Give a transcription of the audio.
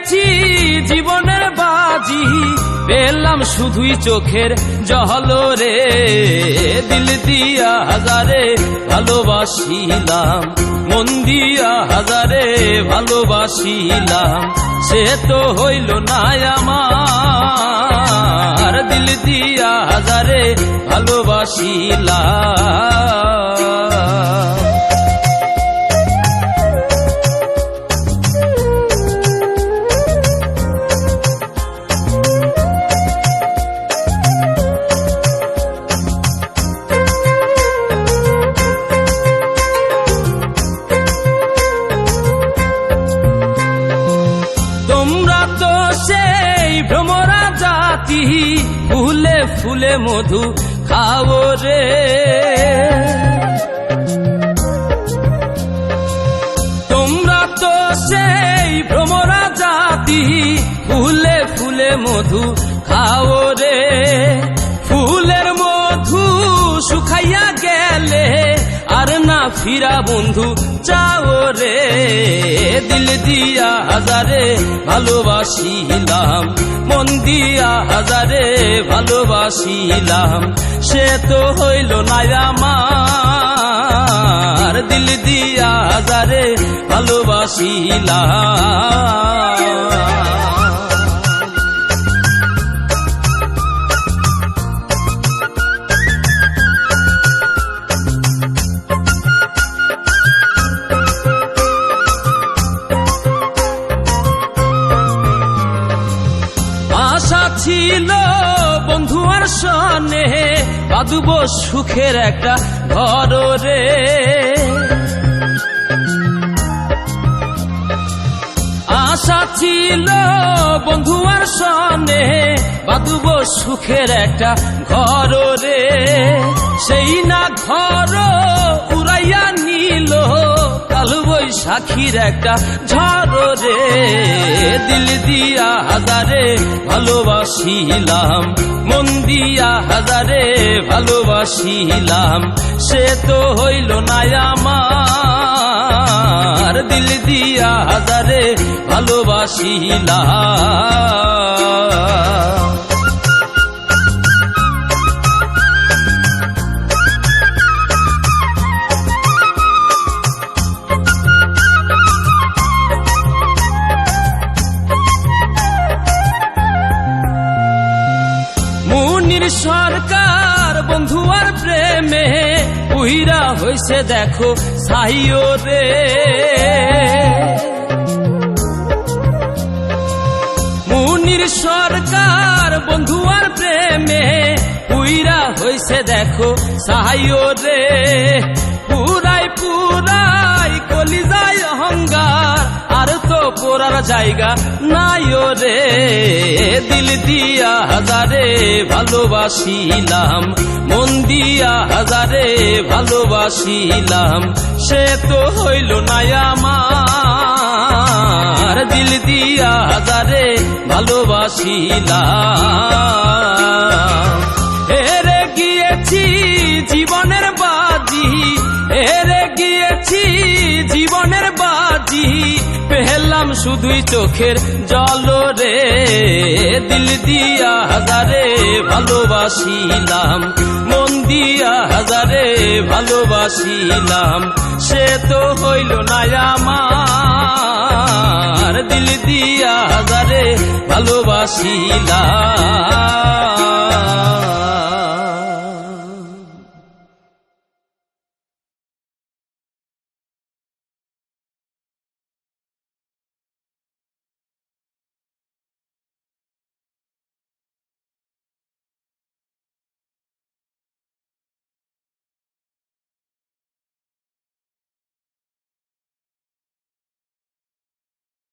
গিয়েছি জীবনের বাজি, পেলাম শুধুই চোখের জল রে। দিল দিয়া হাজারে ভালোবাসিলাম, মন দিয়া হাজারে ভালোবাসিলাম, সে তো হইল না আমার। দিল দিয়া হাজারে ভালোবাসিলাম। তোমরা তো সেই ভ্রমরা জাতি, ফুলে ফুলে মধু খাও রে। তোমরা তো সেই ভ্রমরা জাতি, ফুলে ফুলে মধু খাও রে। ফুলের মধু শুকাইয়া গেলে আর না ফিরা বন্ধু চাও রে। দিল দিয়া হাজারে ভালোবাসিলাম, মন দিয়া হাজারে ভালোবাসিলাম, সে তো হইল না আমার। দিল দিয়া হাজারে ভালোবাসিলাম। আশা ছিল বন্ধু আর সনে বাঁধব সুখের একটা ঘর রে। আশা ছিল বন্ধু আর সনে বাঁধব সুখের একটা ঘর রে। সেই না ঘর উড়াইয়া নিল কাল বৈশাখীর একটা ঝড় রে। দিল দিয়া হাজারে ভালোবাসিলাম, মন দিয়া হাজারে ভালোবাসিলাম, সে তো হইল না আমার। দিল দিয়া হাজারে ভালোবাসিলাম। মুনির সরকার বন্ধু আর প্রেমে পুইরা হইছে দেখো সাইও রে। মুনির সরকার বন্ধু আর প্রেমে পুইরা হইছে দেখো সাইও রে। পুরাই পুরাই কলিজায় অহংকার, আর তো পোড়ার জায়গা নাইও রে। দিল দিয়া হাজারে ভালোবাসিলাম, মন দিয়া হাজারে ভালোবাসিলাম, সে তো হইল না আমার। দিল দিয়া হাজারে ভালোবাসিলাম। হেরে গিয়েছি জীবনের বাজি, হেরে গিয়েছি জীবনের বাজি, পেলাম শুধুই চোখের জল রে। দিল দিয়া হাজারে ভালোবাসিলাম, মন দিয়া হাজারে ভালোবাসিলাম, সে তো হইল না আমার। দিল দিয়া হাজারে ভালোবাসিলাম।